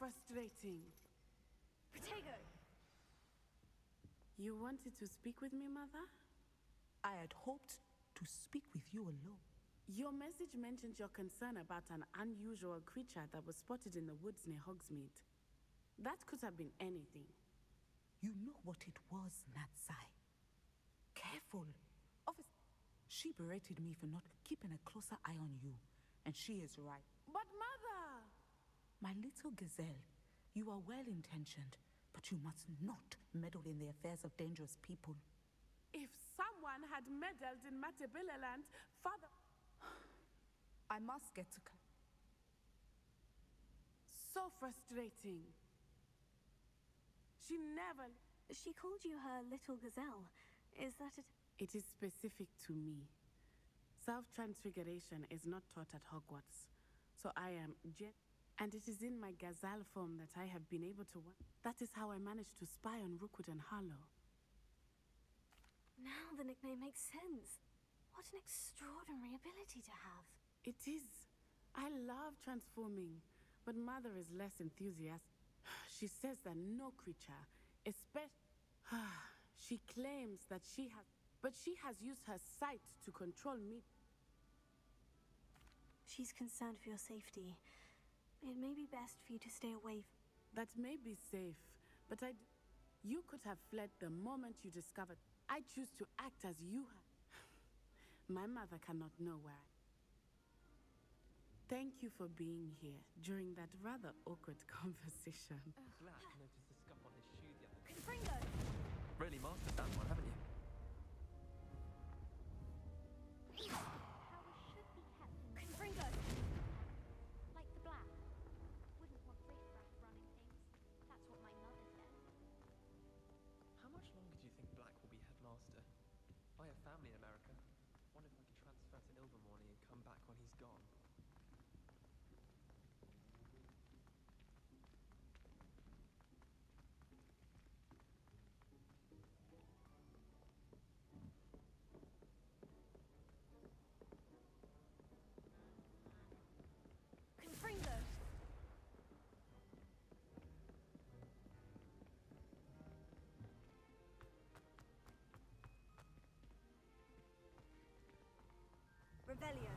frustrating. Protego! You wanted to speak with me, Mother? I had hoped to speak with you alone. Your message mentioned your concern about an unusual creature that was spotted in the woods near Hogsmeade. That could have been anything. You know what it was, Natsai. Careful. Officer, she berated me for not keeping a closer eye on you, and she is right. But Mother! My little gazelle, you are well-intentioned, but you must not meddle in the affairs of dangerous people. If someone had meddled in Matabeleland, Father... I must get to... So frustrating. She never... She called you her little gazelle. Is that it? It is specific to me. Self-transfiguration is not taught at Hogwarts. So I am and it is in my gazelle form that I have been able to... That is how I managed to spy on Rookwood and Harlow. Now the nickname makes sense. What an extraordinary ability to have. It is. I love transforming, but Mother is less enthusiastic. She says that no creature, especially... She claims that she has... But she has used her sight to control me. She's concerned for your safety. It may be best for you to stay away. That may be safe, but you could have fled the moment you discovered. I choose to act as you have. My mother cannot know where I... Thank you for being here during that rather awkward conversation. Black noticed the scuff on his shoe the other day. Confringo! Really mastered that one, haven't you? How we should be kept. Confringo! Like the black. Wouldn't want riffraff running things. That's what my mother said. How much longer do you think Black will be headmaster? I have family in America. Wonder if I could transfer to Ilvermorny and come back when he's gone. Confringo! Rebellion.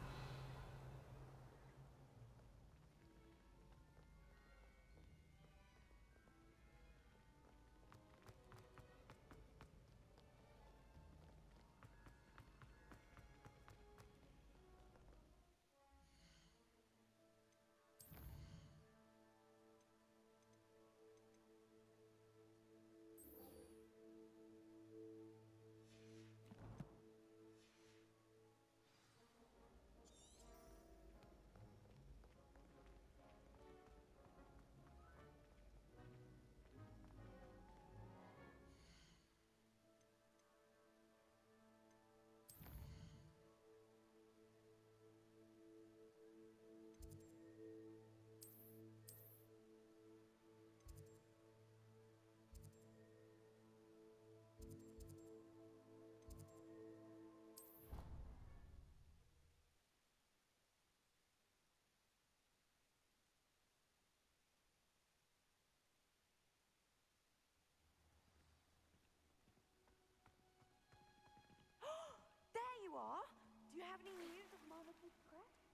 There you are! Do you have any news of Marmaduke Crest?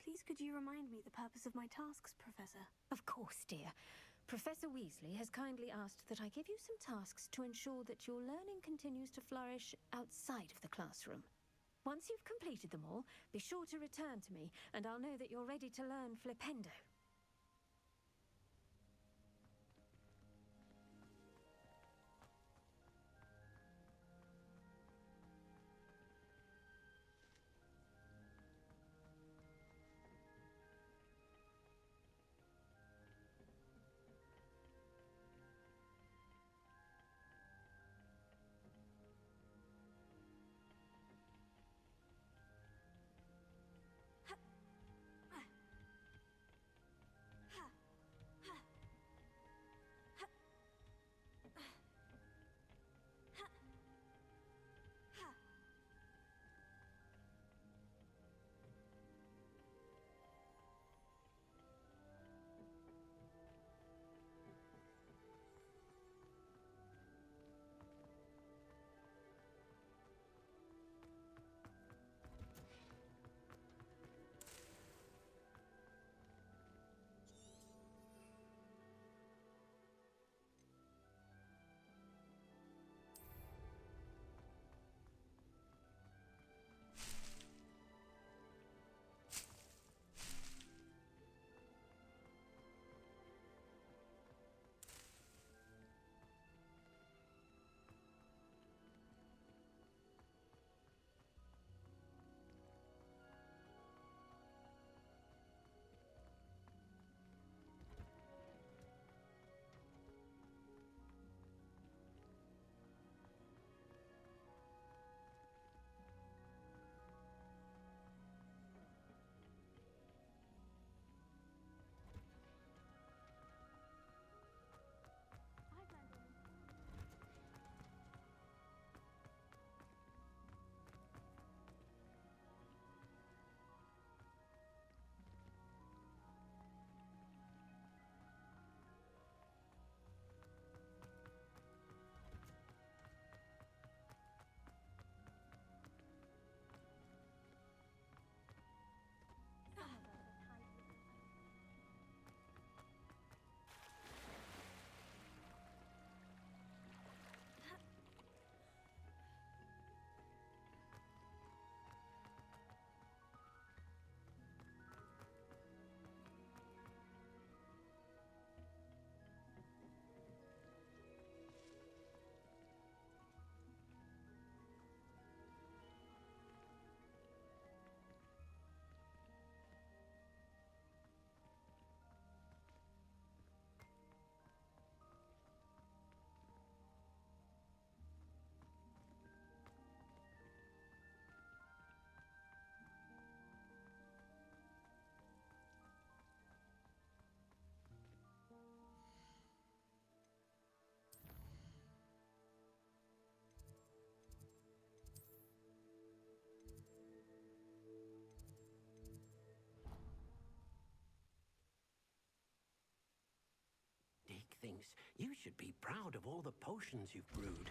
Please could you remind me the purpose of my tasks, Professor? Of course, dear. Professor Weasley has kindly asked that I give you some tasks to ensure that your learning continues to flourish outside of the classroom. Once you've completed them all, be sure to return to me, and I'll know that you're ready to learn Flipendo. thinks you should be proud of all the potions you've brewed.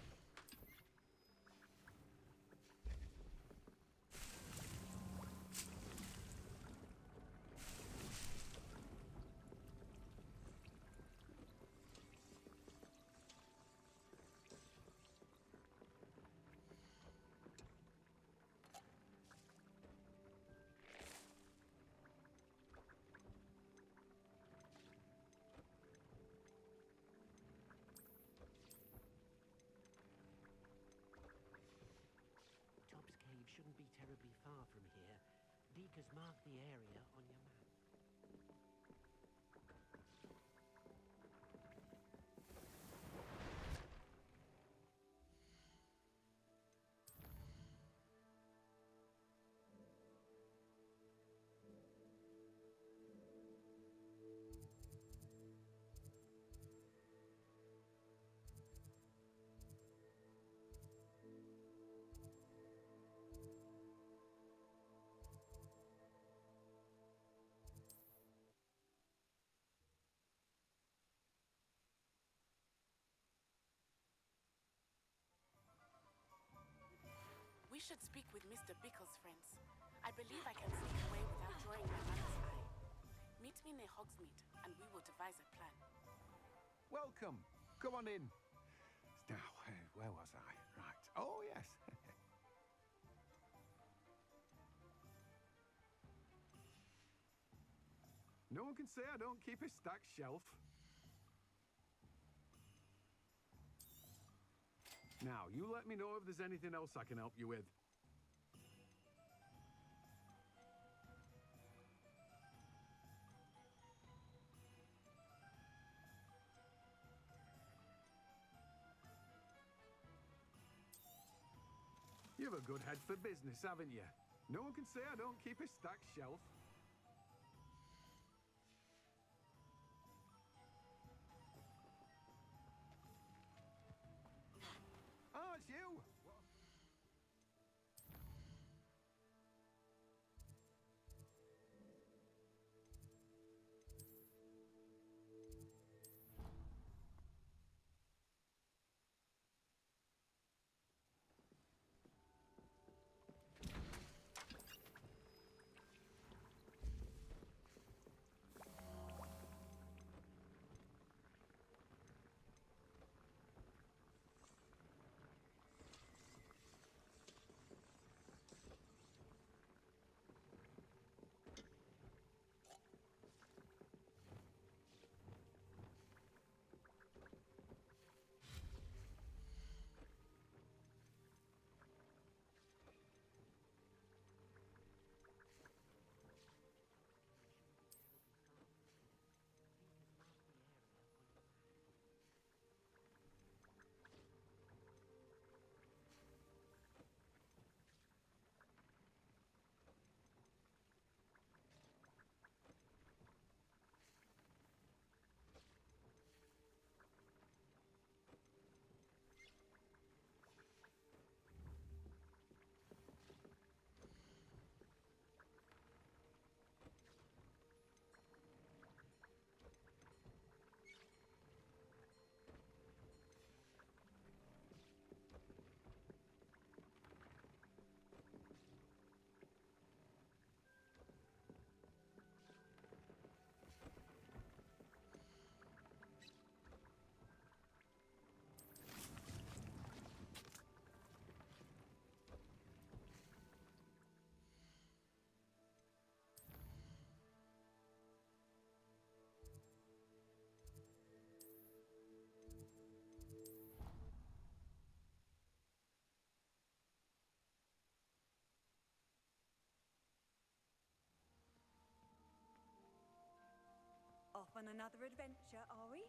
Top's Cave shouldn't be terribly far from here. Deek has marked the area on your map. We should speak with Mr. Bickle's friends. I believe I can sneak away without drawing my mother's eye. Meet me near Hogsmeade, and we will devise a plan. Welcome. Come on in. Now, where was I? Right. Oh, yes. No one can say I don't keep a stacked shelf. Now, you let me know if there's anything else I can help you with. You've a good head for business, haven't you? No one can say I don't keep a stacked shelf. Oh, it's you! Off on another adventure, are we?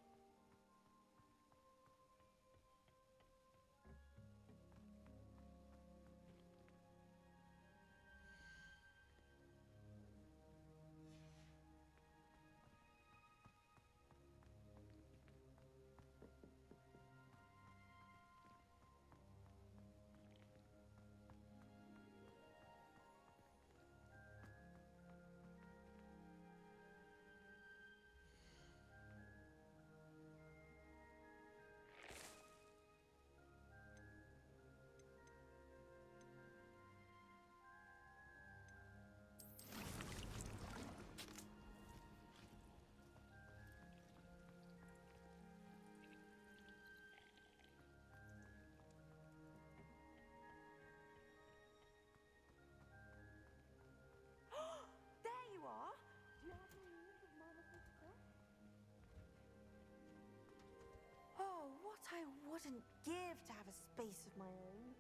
I wouldn't give to have a space of my own.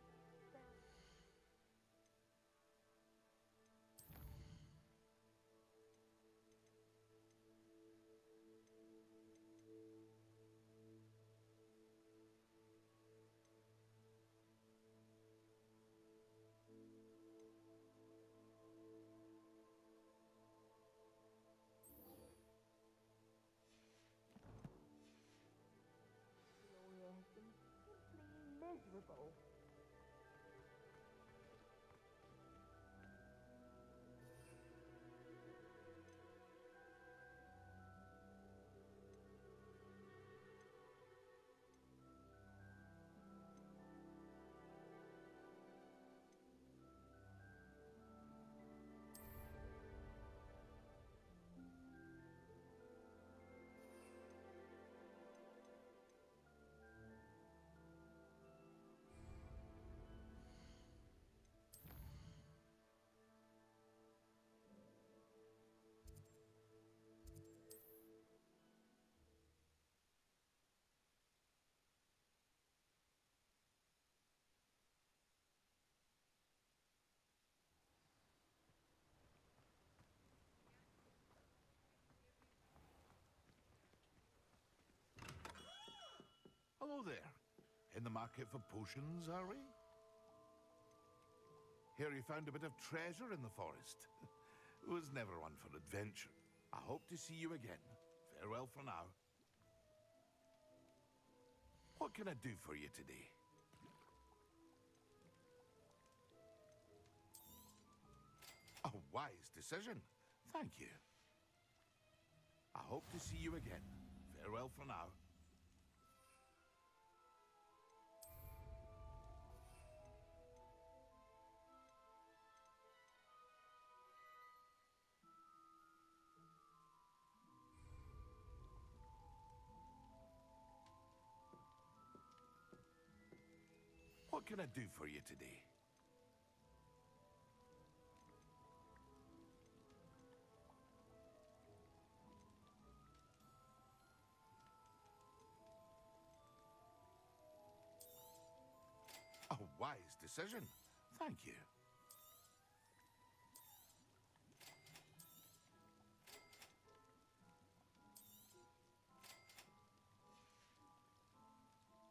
Gloria has been simply miserable. Hello there. In the market for potions, are we? Hear you found a bit of treasure in the forest. Was never one for adventure. I hope to see you again. Farewell for now. What can I do for you today? A wise decision. Thank you. I hope to see you again. Farewell for now. What can I do for you today? A wise decision. Thank you.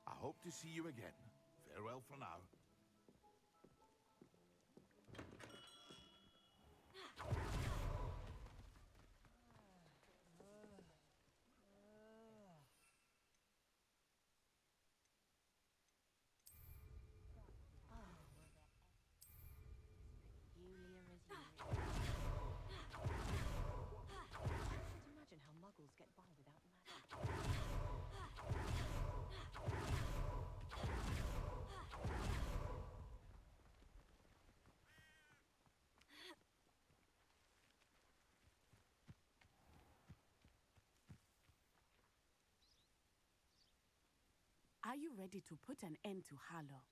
I hope to see you again. Farewell for now. Peculiar as you. I can't imagine how muggles get by without magic. Are you ready to put an end to Harlow?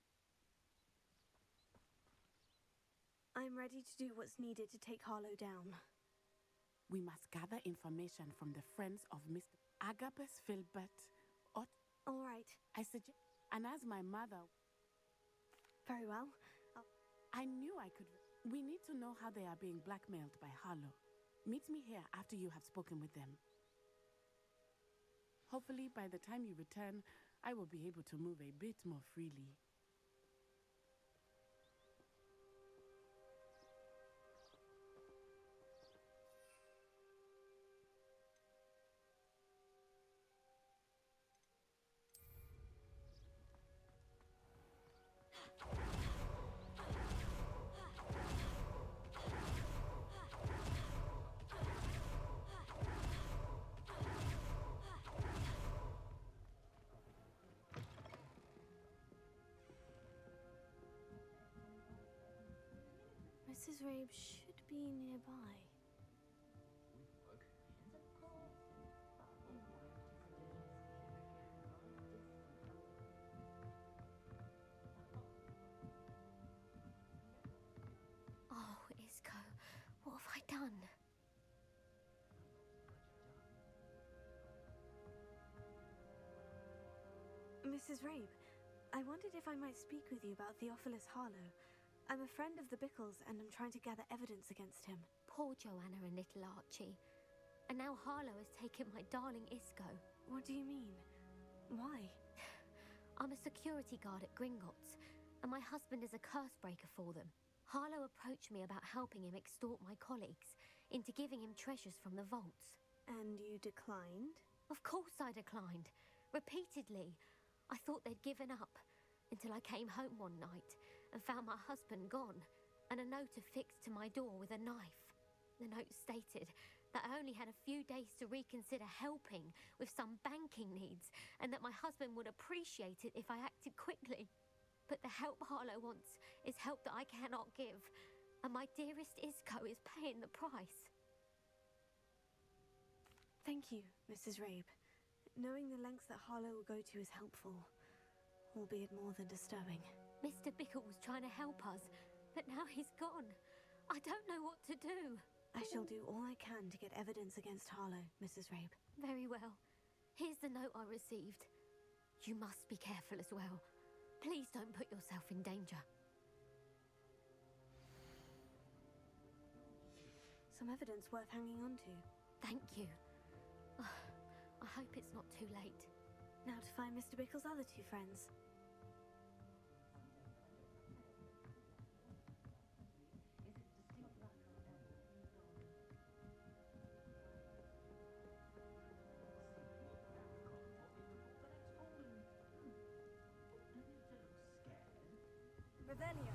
I'm ready to do what's needed to take Harlow down. We must gather information from the friends of Mr. Agabus Filbert. All right, I suggest, and as my mother, very well. I knew I could. We need to know how they are being blackmailed by Harlow. Meet me here after you have spoken with them. Hopefully, by the time you return, I will be able to move a bit more freely. Mrs. Rabe should be nearby. Oh, Isco, what have I done? Miss Mrs. Rabe, I wondered if I might speak with you about Theophilus Harlow. I'm a friend of the Bickles and I'm trying to gather evidence against him. Poor Joanna and little Archie. And now Harlow has taken my darling Isco. What do you mean? Why? I'm a security guard at Gringotts, and my husband is a curse breaker for them. Harlow approached me about helping him extort my colleagues into giving him treasures from the vaults. And you declined? Of course I declined. Repeatedly. I thought they'd given up, until I came home one night and found my husband gone, and a note affixed to my door with a knife. The note stated that I only had a few days to reconsider helping with some banking needs, and that my husband would appreciate it if I acted quickly. But the help Harlow wants is help that I cannot give, and my dearest Isco is paying the price. Thank you, Mrs. Rabe. Knowing the lengths that Harlow will go to is helpful, albeit more than disturbing. Mr. Bickle was trying to help us, but now he's gone. I don't know what to do. I shall do all I can to get evidence against Harlow, Mrs. Rabe. Very well. Here's the note I received. You must be careful as well. Please don't put yourself in danger. Some evidence worth hanging on to. Thank you. I hope it's not too late. Now to find Mr. Bickle's other two friends. Revelio.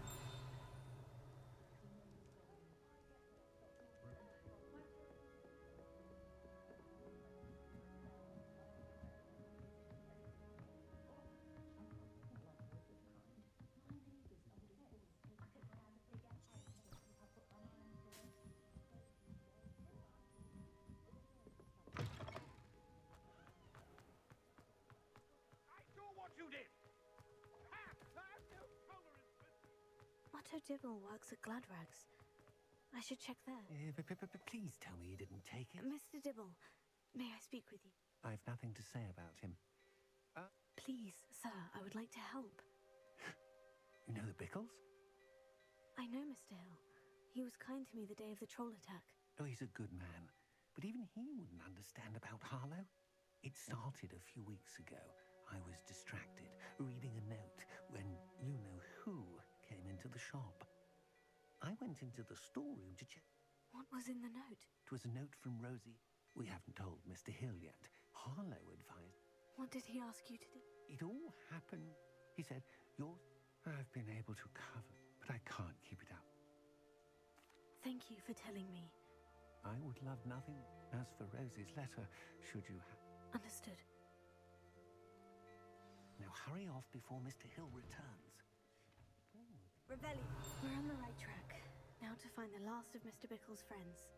Otto Dibble works at Gladrags. I should check there. Please tell me you didn't take it. Mr. Dibble, may I speak with you? I've nothing to say about him. Please, sir, I would like to help. You know the Bickles? I know Mr. Hill. He was kind to me the day of the troll attack. Oh, he's a good man. But even he wouldn't understand about Harlow. It started a few weeks ago. I was distracted, reading a note, when you-know-who came into the shop. I went into the storeroom to check. What was in the note? It was a note from Rosie. We haven't told Mr. Hill yet. Harlow advised. What did he ask you to do? It all happened. He said, I've been able to cover, but I can't keep it up. Thank you for telling me. I would love nothing. As for Rosie's letter, should you have... Understood. Now hurry off before Mr. Hill returns. Revelli. We're on the right track. Now to find the last of Mr. Bickle's friends.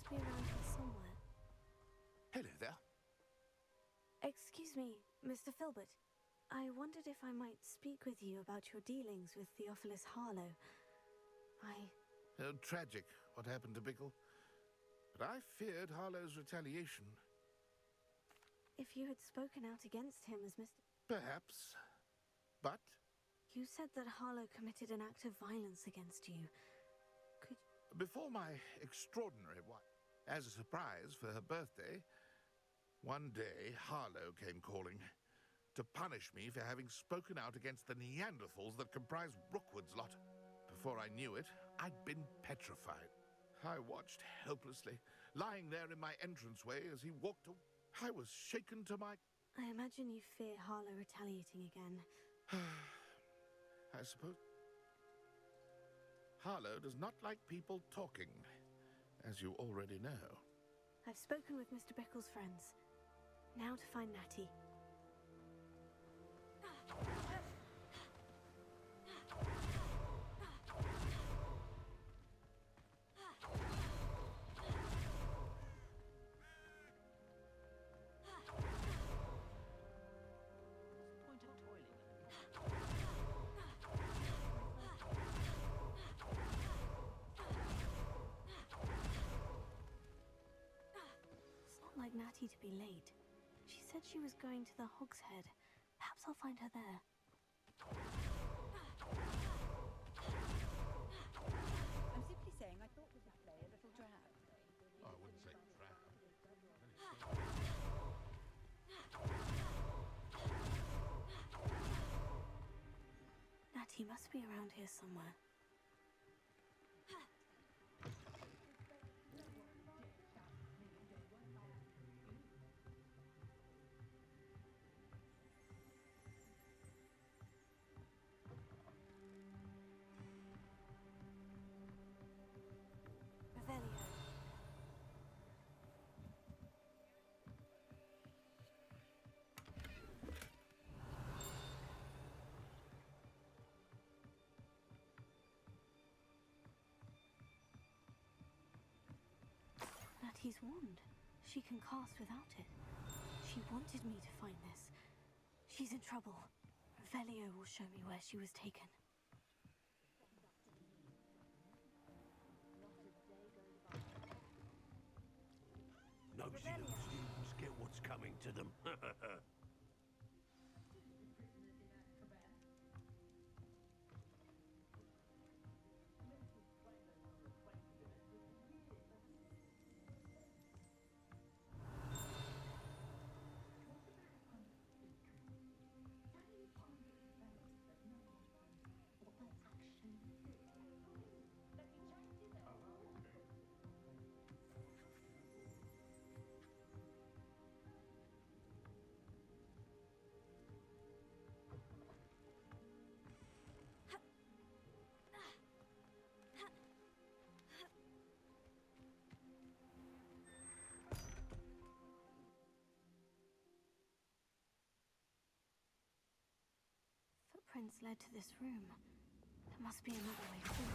Be around here somewhere. Hello there. Excuse me, Mr. Filbert. I wondered if I might speak with you about your dealings with Theophilus Harlow. Tragic, what happened to Bickle. But I feared Harlow's retaliation. If you had spoken out against him as Mr... Perhaps. But? You said that Harlow committed an act of violence against you. Before my extraordinary wife, as a surprise for her birthday, one day Harlow came calling to punish me for having spoken out against the Neanderthals that comprise Rookwood's lot. Before I knew it, I'd been petrified. I watched helplessly, lying there in my entranceway as he walked away. I was shaken to my... I imagine you fear Harlow retaliating again. I suppose... Harlow does not like people talking, as you already know. I've spoken with Mr. Bickle's friends. Now to find Natty. like Natty to be late. She said she was going to the Hog's Head. Perhaps I'll find her there. I'm simply saying I thought we could play a little drab. Oh, I wouldn't say drab. Natty must be around here somewhere. Revelio. Natty's wand. She can cast without it. She wanted me to find this. She's in trouble. Revelio will show me where she was taken. Nosy little students get what's coming to them. Footprints led to this room. There must be another way through.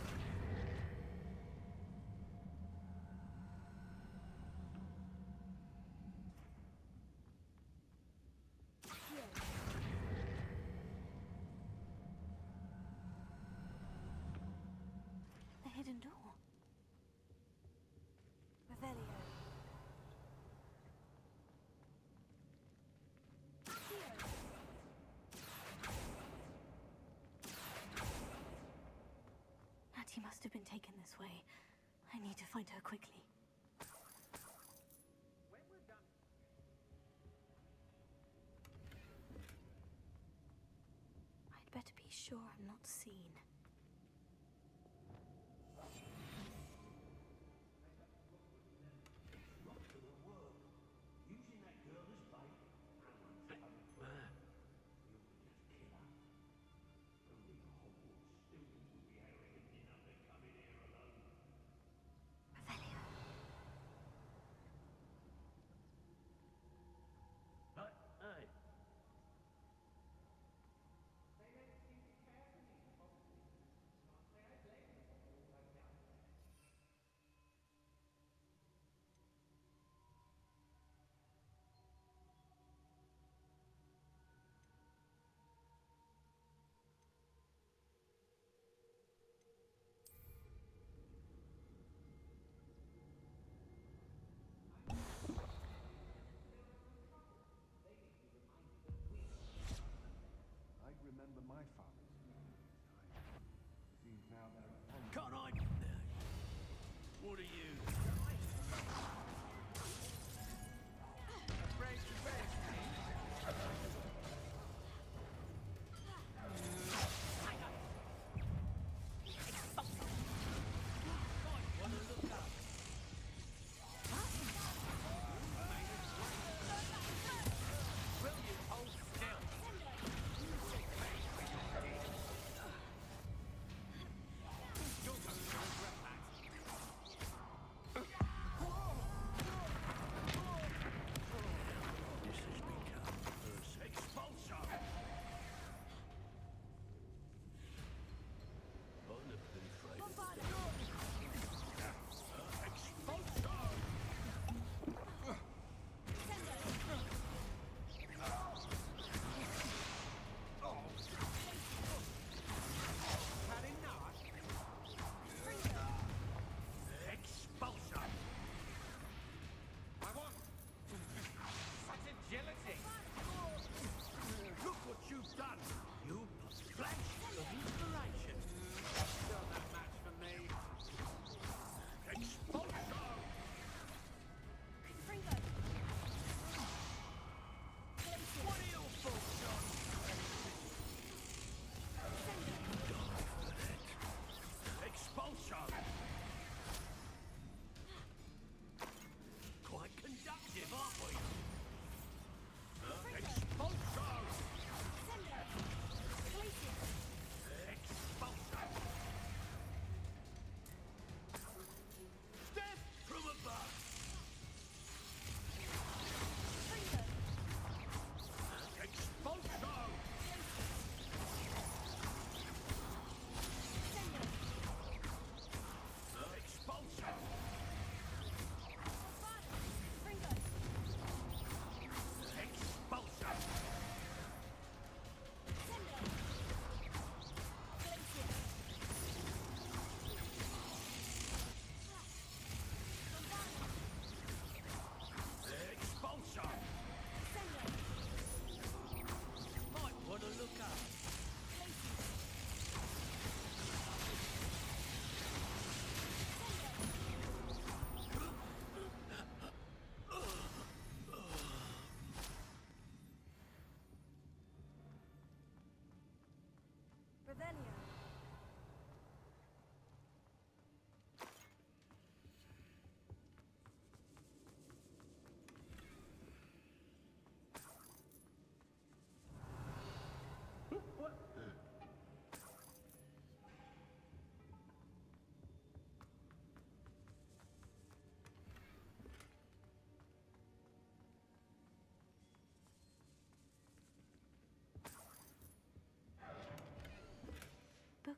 The hidden door. Revelio. Natty must have been taken this way. I need to find her quickly. I'd better be sure I'm not seen. Using that girl as bait? Man, you're just killer. Only a Hogwarts student would be arrogant enough to come in here alone. Revelio. Hey.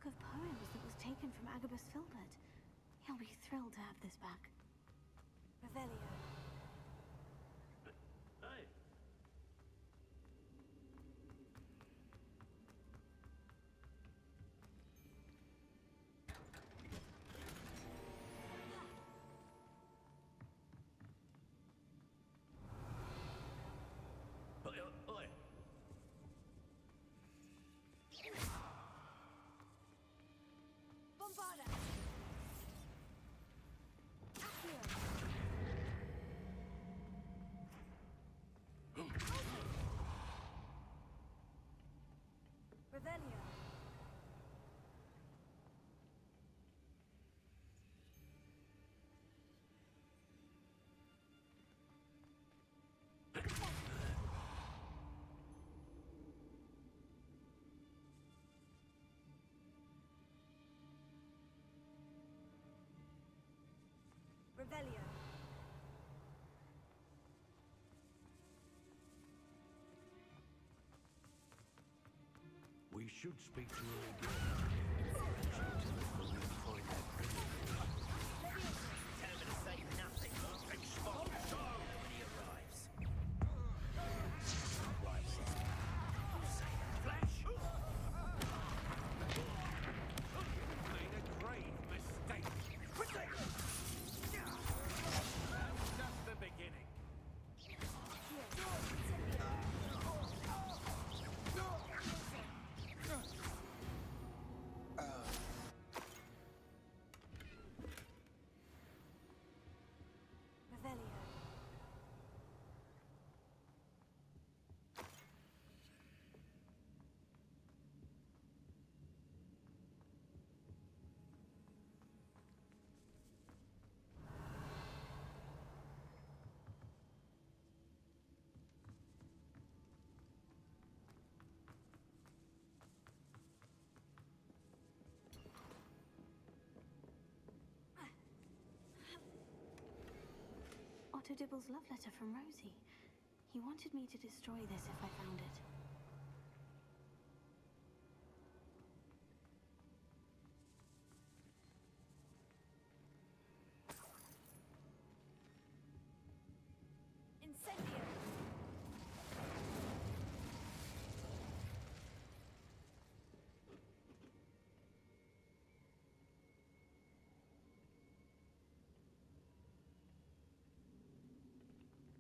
book of poems that was taken from Agabus Filbert. He'll be thrilled to have this back. Revelio. Hey. Oi. Bombarda! Accio! Revelio! Revelio. We should speak to her again. Tell him to say nothing. Expulso! When he arrives. Right. Flash! Made a grave mistake. That's just the beginning. Revelio. Otto Dibble's love letter from Rosie. He wanted me to destroy this if I found it. Incendio.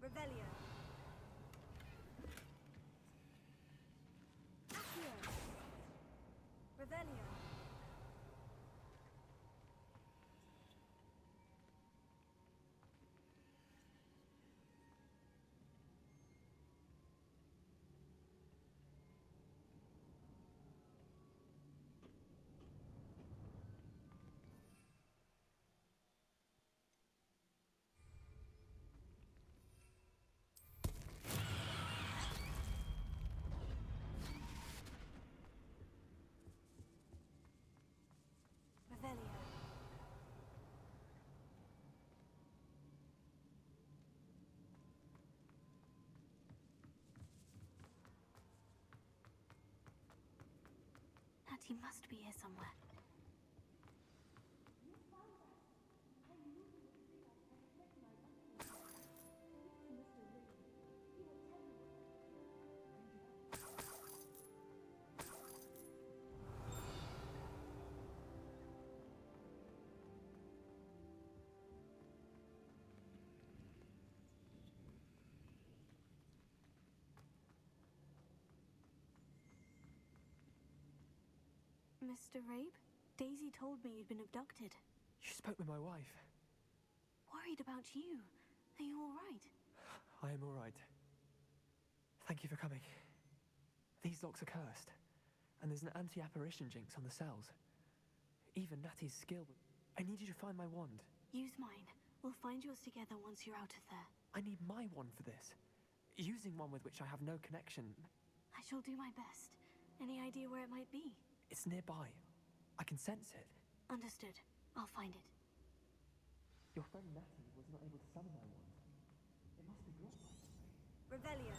Revelio. Accio. Revelio. Revelio. Natty must be here somewhere. Mr. Rabe? Daisy told me you'd been abducted. You spoke with my wife. Worried about you. Are you all right? I am all right. Thank you for coming. These locks are cursed, and there's an anti-apparition jinx on the cells. Even Natty's skill. I need you to find my wand. Use mine. We'll find yours together once you're out of there. I need my wand for this. Using one with which I have no connection. I shall do my best. Any idea where it might be? It's nearby. I can sense it. Understood. I'll find it. Your friend Natty was not able to summon my wand. It must be blocked by something. Revelio.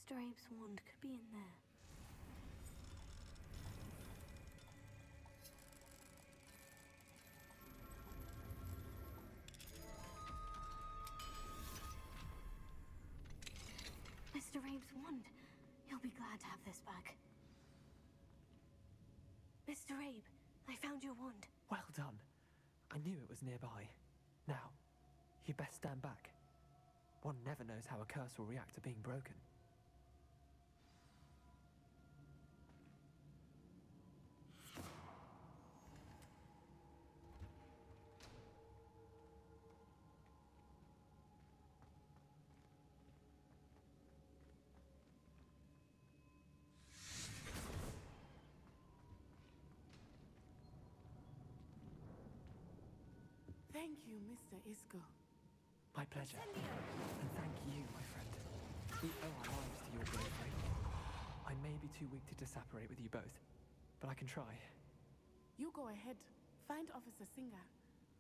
Mr. Abe's wand could be in there. Mr. Abe's wand. He'll be glad to have this back. Mr. Abe, I found your wand. Well done. I knew it was nearby. Now, you best stand back. One never knows how a curse will react to being broken. Thank you, Mr. Isco. My pleasure. And thank you, my friend. We owe our lives to your bravery. I may be too weak to disapparate with you both, but I can try. You go ahead. Find Officer Singer.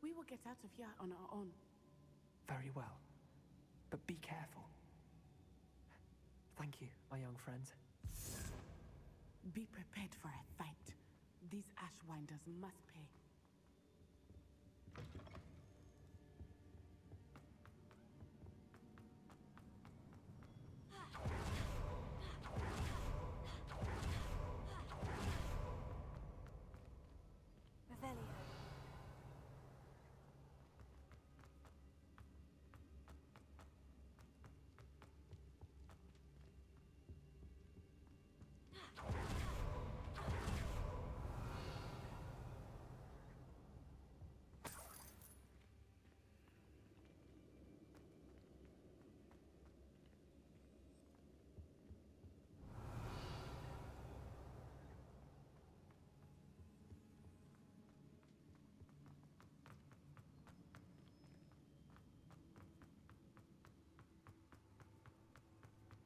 We will get out of here on our own. Very well. But be careful. Thank you, my young friends. Be prepared for a fight. These Ashwinders must pay. Revelio.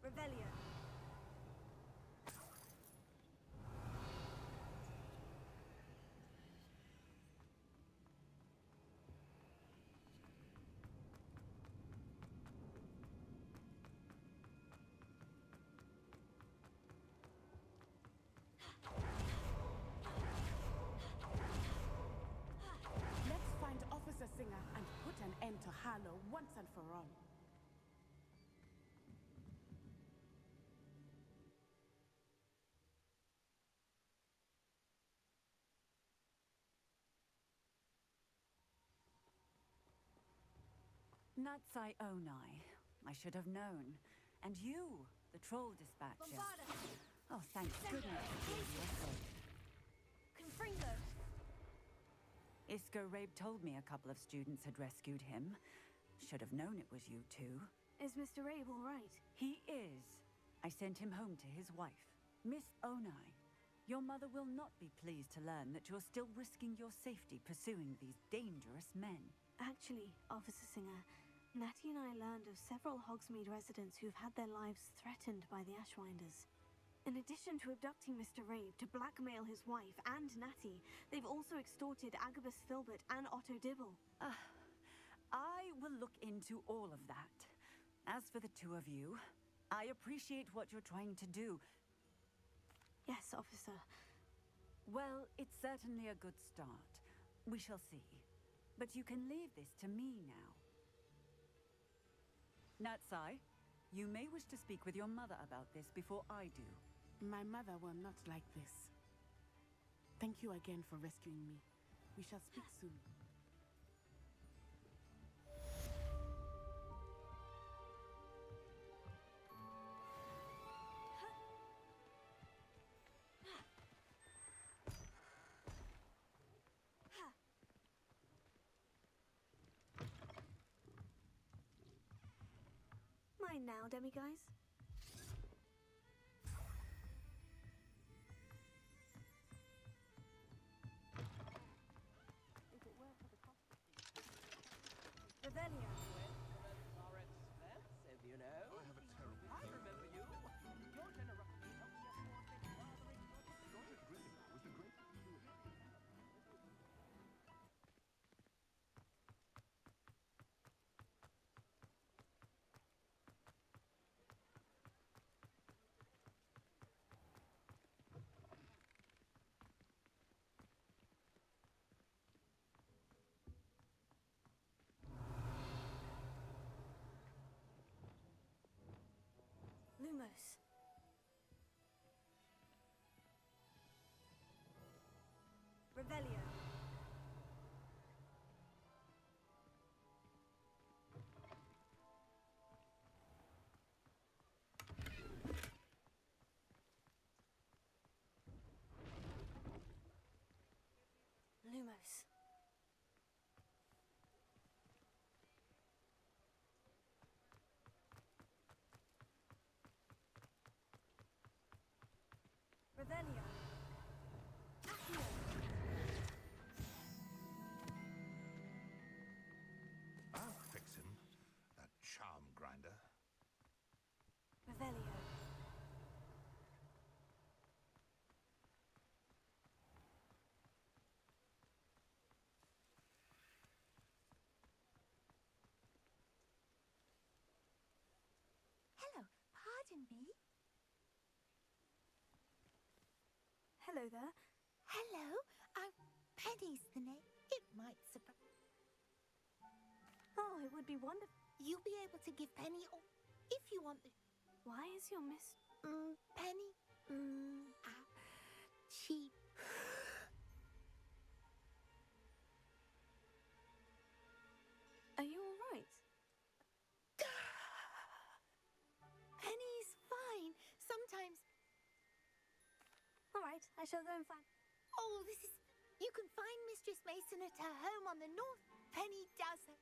Revelio. Let's find Officer Singer and put an end to Harlow once and for all. Natsai Onai. I should have known. And you, the troll dispatcher. Bombarda! Oh, thank goodness. Confringo! Isco Rabe told me a couple of students had rescued him. Should have known it was you two. Is Mr. Abe all right? He is. I sent him home to his wife, Miss Onai. Your mother will not be pleased to learn that you're still risking your safety pursuing these dangerous men. Actually, Officer Singer, Natty and I learned of several Hogsmeade residents who've had their lives threatened by the Ashwinders. In addition to abducting Mr. Rabe to blackmail his wife and Natty, they've also extorted Agabus Filbert and Otto Dibble. I will look into all of that. As for the two of you, I appreciate what you're trying to do. Yes, Officer. Well, it's certainly a good start. We shall see. But you can leave this to me now. Natsai, you may wish to speak with your mother about this before I do. My mother will not like this. Thank you again for rescuing me. We shall speak soon. Mine now, demiguise. Revelio. Are expensive, you know. I have a terrible I remember you. Your generosity helped me afford this rather exotic Roger Griffin was the great... question me? Hello there. Hello, Penny's the name. It might surprise. Oh, it would be wonderful. You'll be able to give Penny, or if you want the. Why is your Penny? She. Are you all right? Penny's fine. Sometimes. All right, I shall go and find. Oh, this is. You can find Mistress Mason at her home on the north. Penny does it.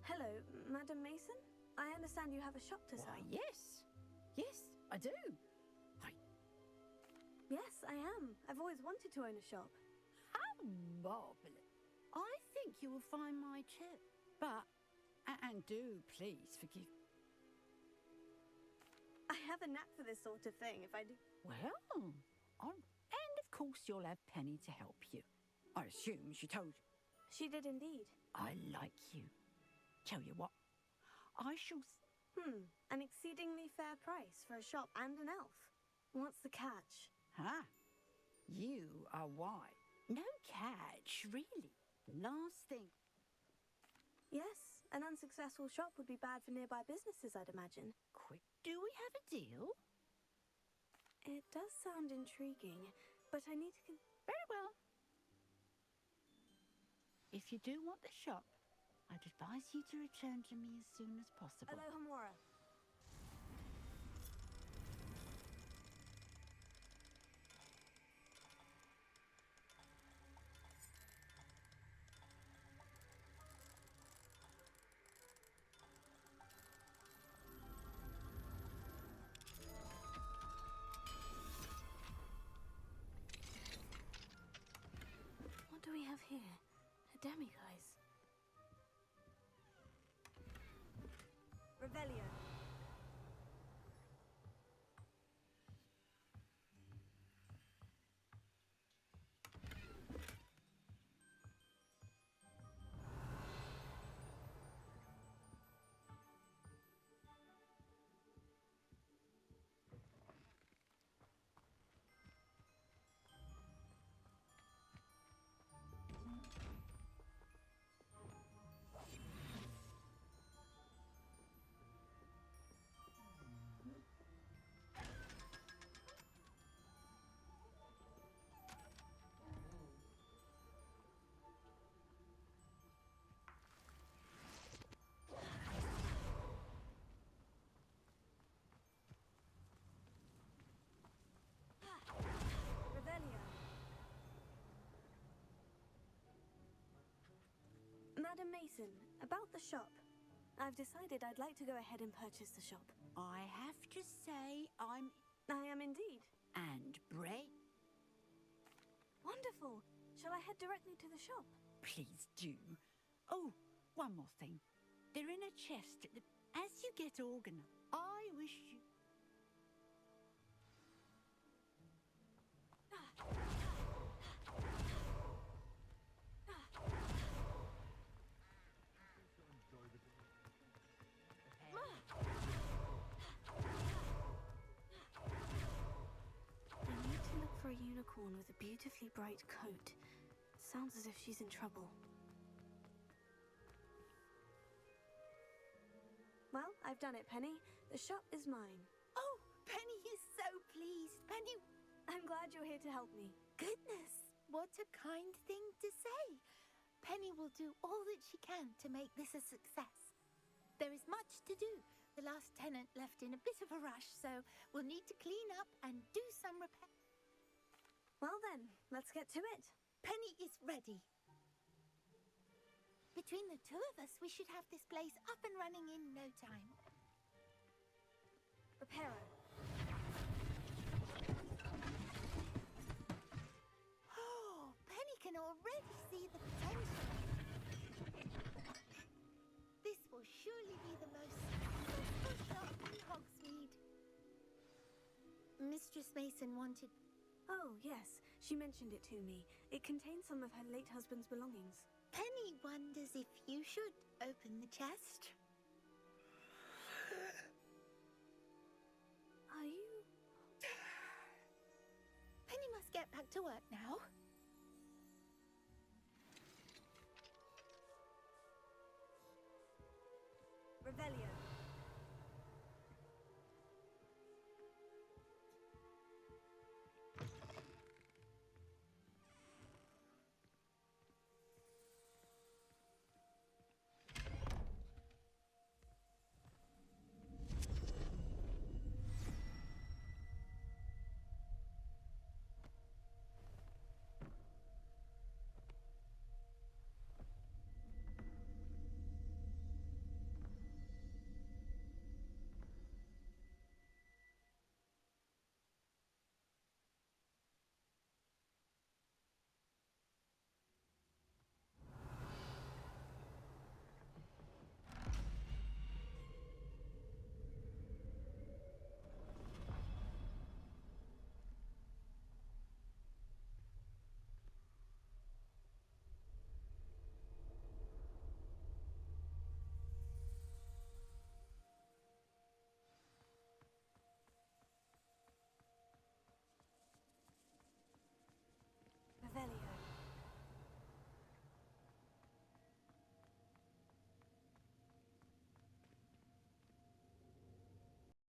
Hello, Madam Mason. I understand you have a shop to sell. Why, yes. Yes, I do. Yes, I am. I've always wanted to own a shop. How marvellous. I think you will find my chair. But, and do please forgive. I have a knack for this sort of thing, if I do. Well, and of course you'll have Penny to help you. I assume she told you. She did indeed. I like you. Tell you what, I shall... An exceedingly fair price for a shop and an elf. What's the catch? You are wise. No catch, really. The last thing... Yes, an unsuccessful shop would be bad for nearby businesses, I'd imagine. Quick, do we have a deal? It does sound intriguing, but I need to... Very well. If you do want the shop, I'd advise you to return to me as soon as possible. Hello, Hamora. What do we have here? A demiguise. Revelio. Madam Mason, about the shop. I've decided I'd like to go ahead and purchase the shop. I have to say I am indeed. And brave. Wonderful. Shall I head directly to the shop? Please do. Oh, one more thing. They're in a chest at the... As you get organised, I wish you... I need to look for a unicorn with a beautifully bright coat. Sounds as if she's in trouble. Well, I've done it, Penny. The shop is mine. Oh, Penny is so pleased. Penny... I'm glad you're here to help me. Goodness, what a kind thing to say. Penny will do all that she can to make this a success. There is much to do. The last tenant left in a bit of a rush, so we'll need to clean up and do some repair. Well then, let's get to it. Penny is ready. Between the two of us, we should have this place up and running in no time. Reparo. already see the potential. This will surely be the most successful shop in Hogsmeade. Mistress Mason wanted... Oh, yes. She mentioned it to me. It contains some of her late husband's belongings. Penny wonders if you should open the chest. Are you... Penny must get back to work now. Revelio.